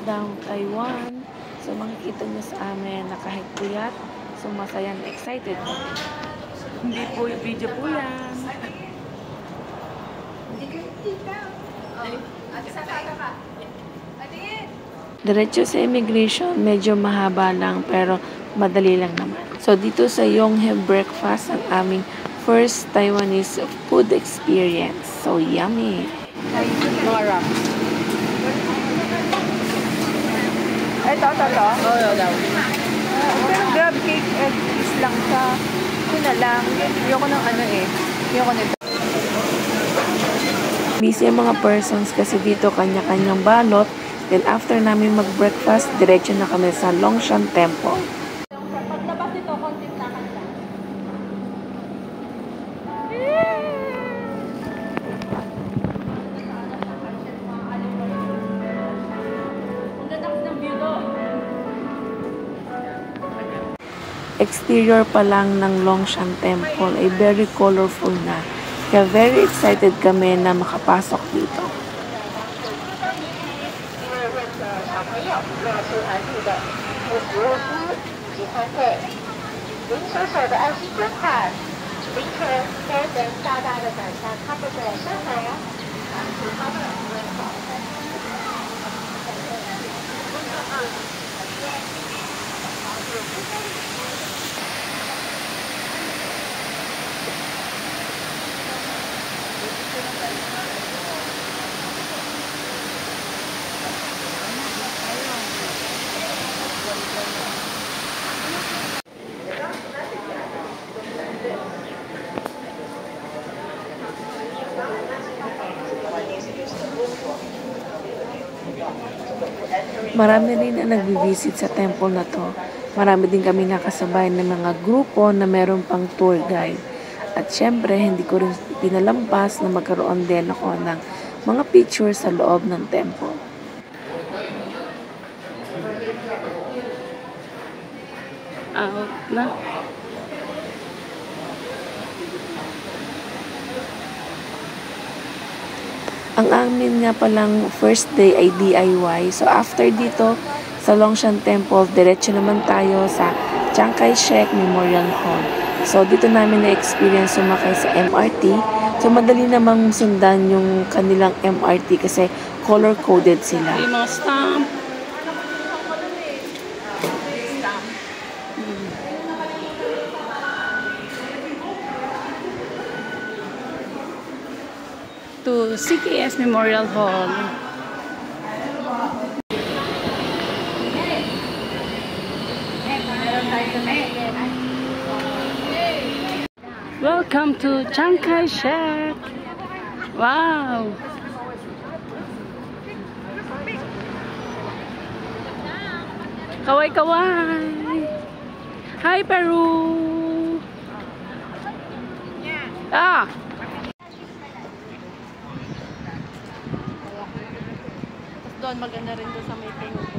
down Taiwan. So makikita niyo sa amin na kahit puyat, so masaya na excited. Hindi po yung video po yan. Diretso sa immigration, medyo mahaba lang pero madali lang naman. So dito sa Yonghe Breakfast ang aming first Taiwanese food experience. So yummy! Mga wraps. Ito. Oo, daw. Pero grab cake and cheese lang siya. Ito na lang. Ayoko ng ano eh. Ayoko nito. Busy ang mga persons kasi dito kanya-kanyang balot. Then after namin mag-breakfast, diretso na kami sa Longshan Temple. Paglabas nito, konti na kanila. Exterior pa lang ng Longshan Temple ay very colorful na. Kaya very excited kami na makapasok dito. Marami rin ang nagbi-visit sa temple na to. Marami din kami nakasabay ng mga grupo na meron pang tour guide. At syempre, hindi ko rin pinalampas na magkaroon din ako ng mga pictures sa loob ng temple. Out na. Ang amin nga palang first day ay DIY. So after dito, sa Longshan Temple, diretso naman tayo sa Chiang Kai-shek Memorial Hall. So dito namin na-experience sumakay sa MRT. So madali namang sundan yung kanilang MRT kasi color-coded sila. Yung mga stamp. To CKS Memorial Hall. Welcome to Chiang Kai-shek. Wow. Kaway-kaway. Hi Peru. Ah. Doon maganda rin doon sa may temple.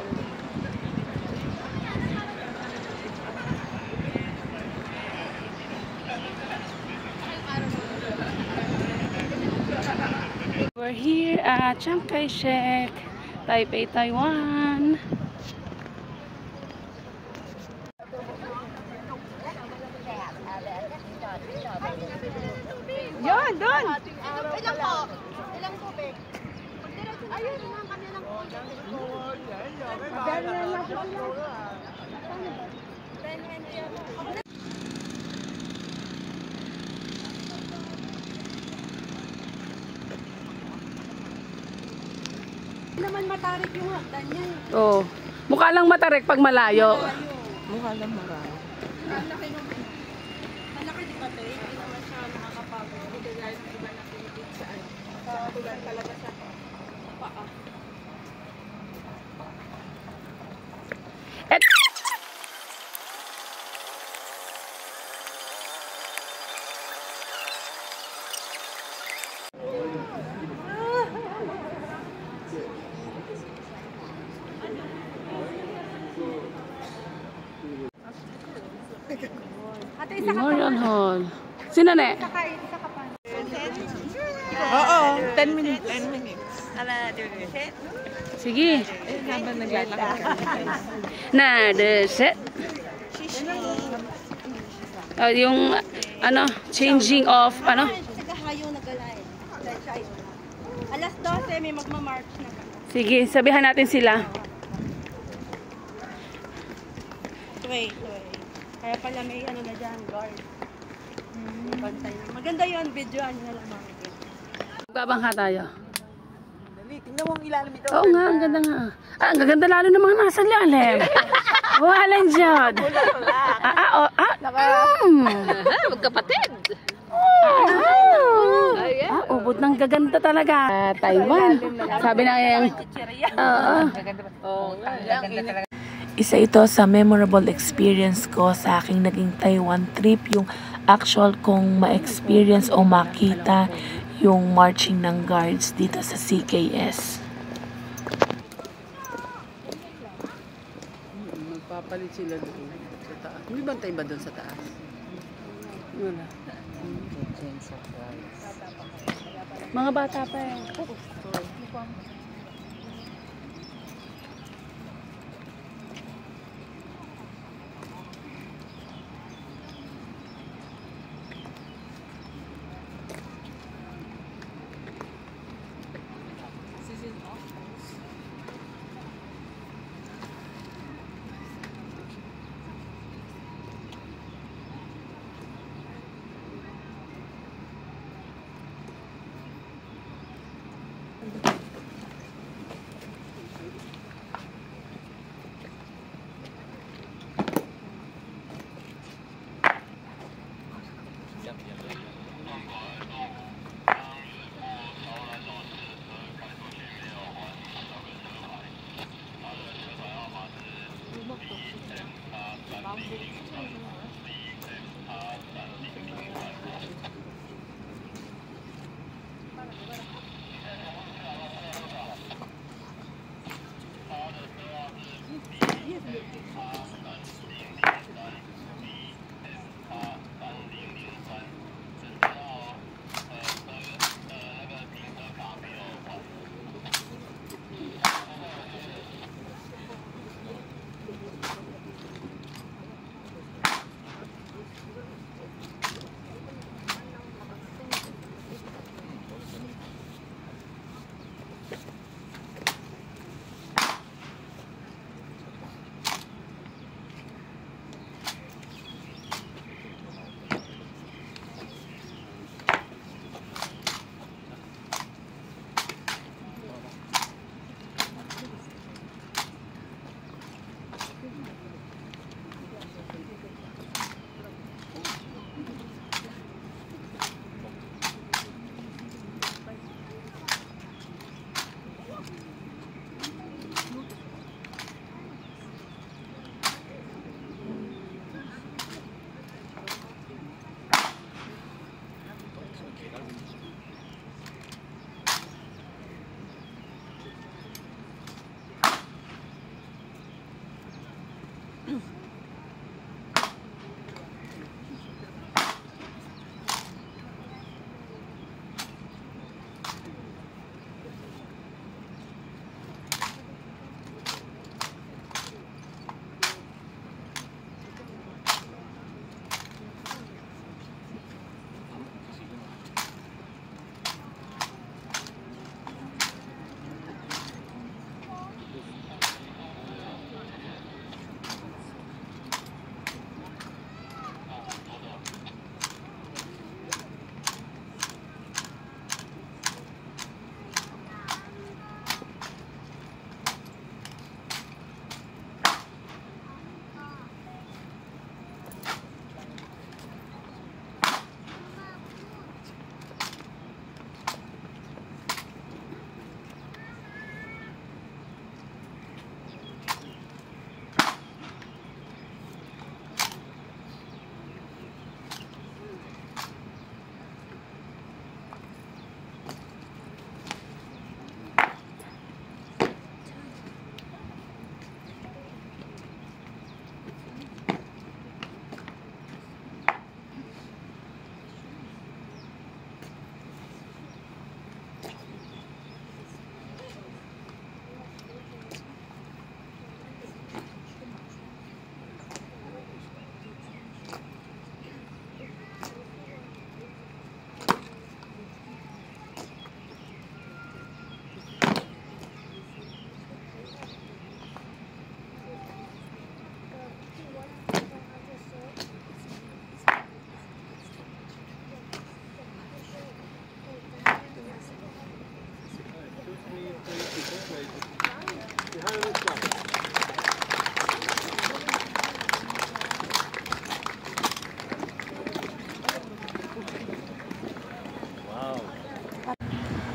We're here at Chiang Kai-shek, Taipei, Taiwan. Yan, doon! Ilang po? Ilang tubig? Ayun lang kami ng naman matarik yung hagdan niya. Oh, mukha lang matarik pag malayo. Mukha lang marami. Malaki di ba ito? Hindi naman siya nakakapagod. Hindi dahil ng iba na pinipit sa ano. Tulan talaga sa paa. Memorial Hall. Sino na? Oo, 10 minutes. 10 minutes. Ala, 2, 3, Sige. Habang naglalakad kami. Na, the set. Yung, ano, changing of, ano? Saka hayo nagalain. Alas 12 may magma-march na. Sige, sabihan natin sila. Wait. Kaya pala may ano na dyan, guard. Bantay na. Maganda yun, videoan nyo na lang makikita. Magbabangka tayo. Tingnan mo ang ilalim ito. Oo nga, ang ganda nga. Ang gaganda lalo ng mga nasa lalim. Walang dyan. Magkapatid. Ubod ng gaganda talaga. Taiwan. Sabi na yung... Isa ito sa memorable experience ko sa aking naging Taiwan trip, yung actual kong ma-experience o makita yung marching ng guards dito sa CKS. Magpapalit sila doon sa taas. May bantay ba doon sa taas? Wala. Mga bata pa eh.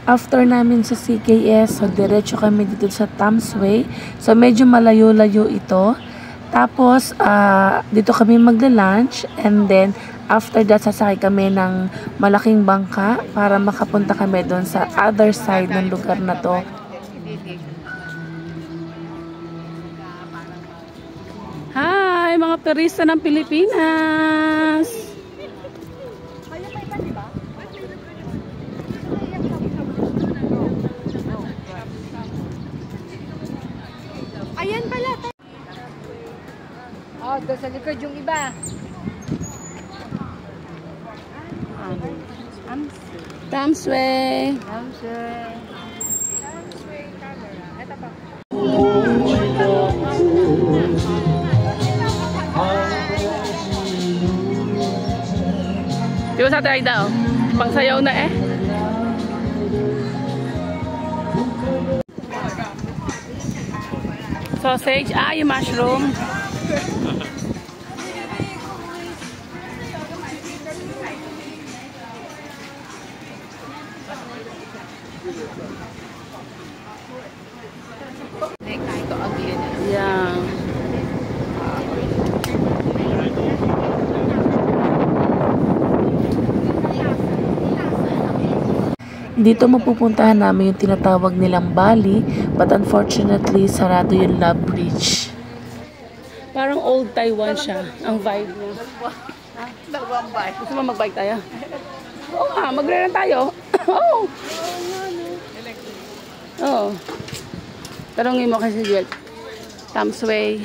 After namin sa CKS, so diretso kami dito sa Tom's Way. So medyo malayo-layo ito. Tapos dito kami magla-lunch and then after that sasakay kami ng malaking bangka para makapunta kami doon sa other side ng lugar na to. Hi mga turista ng Pilipinas! Ayan pala. Oh, doon sa likod yung iba. Tom's Way! Ito pa. Di ba sa tayo daw? Pangsayaw na eh. Sausage, yung mushroom. Yeah. Dito mapupuntahan namin yung tinatawag nilang Bali, but unfortunately, sarado yung Love Bridge. Parang old Taiwan siya, ang vibe niya. Dalawang bike. Gusto mo mag-bike tayo? Oo nga, magre-rent tayo. Oo. Oo. Tarungin mo kasi Jill. Tom's Way.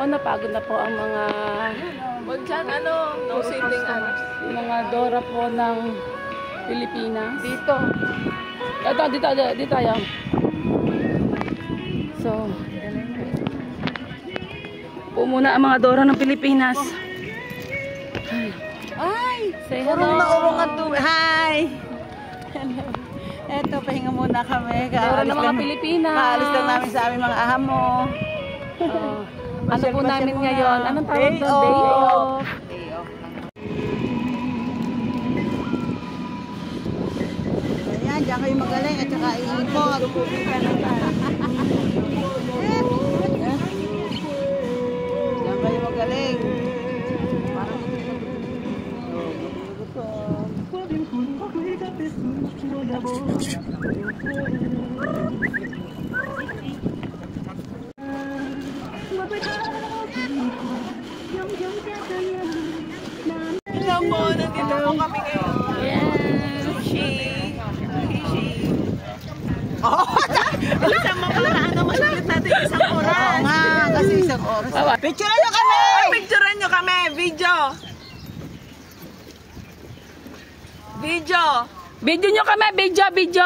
Napagod na po ang mga no sitting mga Dora po ng Pilipinas. Dito. Dito tayo. So, po muna ang mga Dora ng Pilipinas. Ay! Say hello. Urong na urong at hi! Hello. Eto, pahinga muna kami. Dora ng mga Pilipinas. Kaalis lang namin sa aming mga ahamo. Ano po namin ngayon? Anong tawag doon? Day off. Day off. Ayan, diyan kayo magaling at saka iipot. Diyan kayo magaling. Hello po, nandito po kami ngayon. Isang mapalaan naman ulit natin isang oras. Oo nga, kasi isang oras. Picturean nyo kami! Picturean nyo kami! Video! Video nyo kami! Video!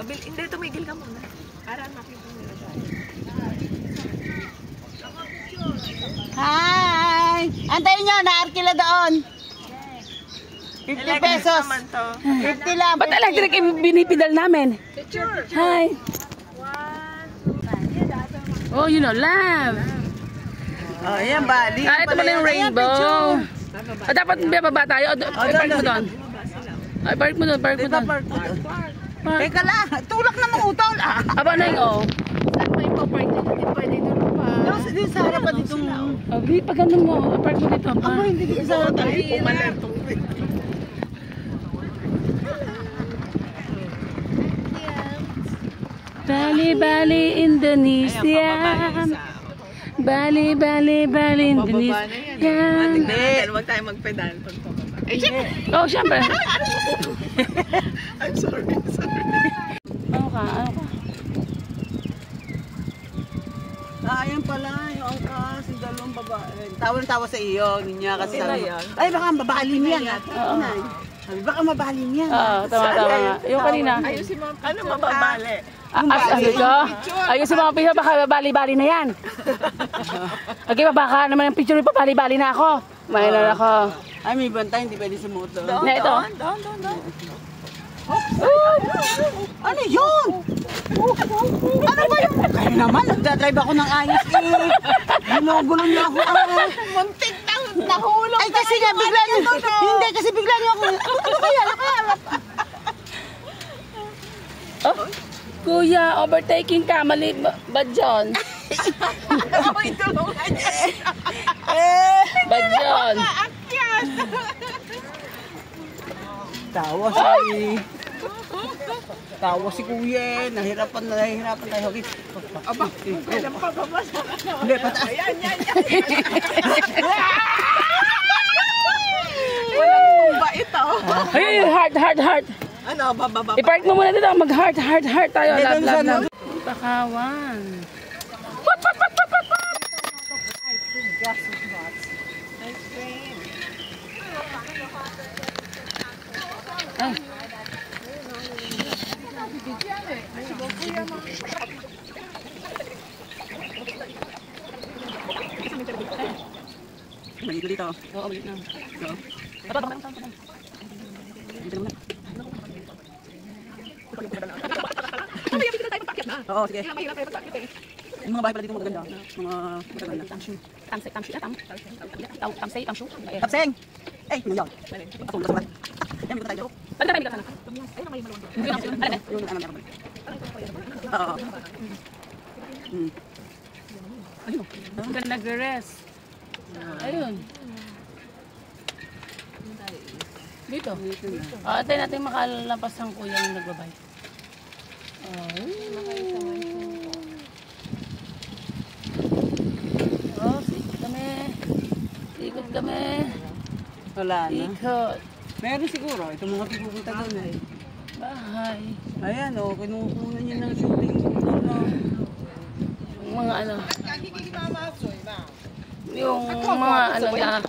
Hindi, tumigil ka muna. Para makita nila tayo. Hi! Antayin nyo, naarkila doon. 50 pesos. 50 lang. Ba't electric binipidal namin? Hi! Oh, you know, love! Oh, ayan, Bali. Ito pala yung rainbow. Dapat baba tayo. Park mo doon. Park mo doon. Teka lang, tulak na mga utol. Aba na yung Saan mo ipapark dito? Hindi pwede doon pa. Dito sa harapan dito. Di, pag ganun mo. Park mo dito. Ako hindi dito sa harapan. Bali, Indonesia. Bali, Indonesia. Huwag tayo magpedal. Oh, syempre. I'm sorry. Ano ka? Ayan pala, yung angkas, yung dalawang babae. Tawa sa iyo, niya kasi sabi, ay baka mabalim yan. Sabi, baka mabalim yan. Tama nga. Yung kanina. Ayusin mo. Ano mababali? Ayusin mga picture, baka babali-bali na yan. Okay, baka naman yung picture, babali-bali na ako. Minor ako. Ay, may bantay, hindi pwede sumuot doon. Na ito. Doon. Ano yun? Ano ba yun? Kaya naman, nagdadrive ako ng ayos eh. Ginugulo niyo ako. Muntik nahulog. Ay, kasi nga, bigla niyo. Hindi, kasi bigla niyo ako. Ano kaya? Oh, kuya, overtaking ka. Mali ba dyan? Ako'y tulungan niya. Ba dyan? Tawa si kuya. Nahirapan tayo. Aba, kailan pa babasa ka na? Hindi, pataas. Yan. Walang tumba ito. Ay, heart. Ano, bababa. I-park mo muna dito. Mag-heart tayo. Hindi, doon Love. Bakawan. Ay. Maligo dito. Oo, ulit na. Oo, sige. Yung mga bahay pala dito magaganda. Mga magaganda. Tamsay. Tapseng! Eh, ano yun? Pasok. Yan, may tayo. Pagka tayo ka na. Yung anak meron. Oo. Pagka nag-rest. Ayun. Dito. Atay natin makalampas ang kuyang nagbabay. Oh, ikot kami. Wala na. Ikot. Meron siguro. Itong mga pipupunta doon eh. Bahay. Ayan o, kinukunan niya ng shooting. Yung mga ano. Yung mga ano na.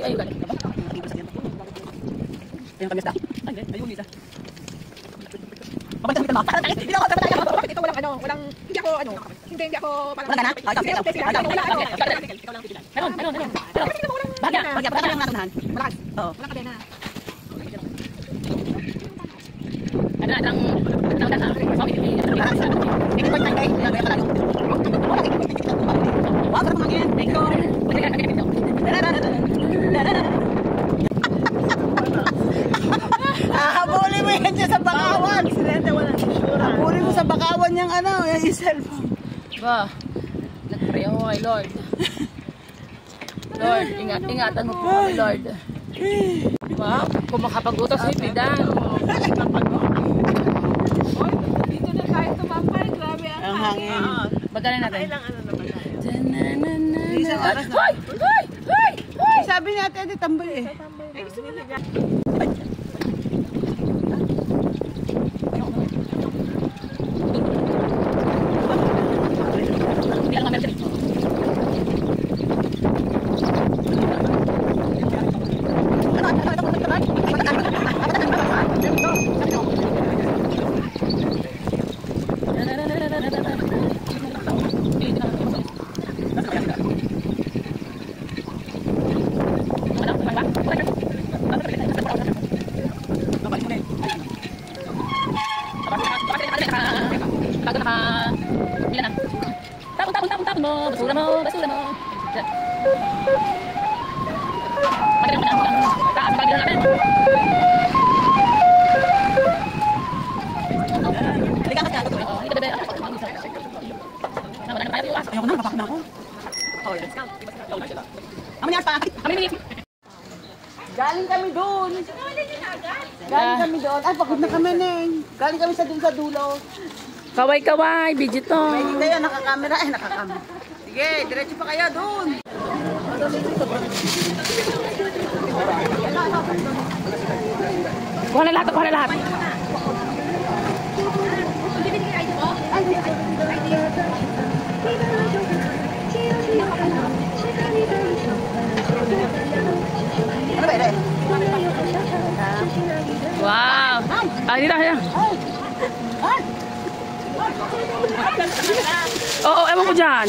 Ayun ka. Ayun kami sa. Ayun isa. Ito hindi ako parang Wala ka na? Meron. Bagya yung natunahan. malakas. Oo. Wala ka din na. Habulin mo yan dyan sa bakawan. Habulin mo sa bakawan yung ano, yung cellphone. Ba, nag-pray ako kay Lord. Lord, ingatan mo po kami, Lord. Wow, kung makapag-utos si Pidan. Dito na tayo tumambay. Grabe Ang hangin. Bagalan natin. Ilang ano naman tayo. Isang oras na. Hoy! Sabi ni Ate Ate, tambay eh. Ay, gusto mo na dyan. Hindi lang kami natin. Tapon mo, basura mo. Taas pag natin. Ayoko na, kapak na ako. Galing kami doon. Ay, pagod na kami, Neng. Galing kami sa dulo. Kaway, video to. Hindi kayo, nakakamera. Nakakamera. Sige, diretso pa kayo doon. Kuha na lahat. Ano ba, Ere? Wow. Dito. Oo, ewan ko dyan.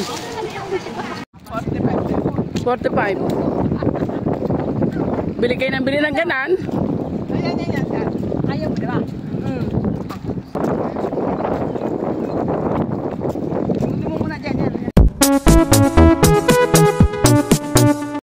45. Bili kayo ng bili ng ganan. Ayan, ayan.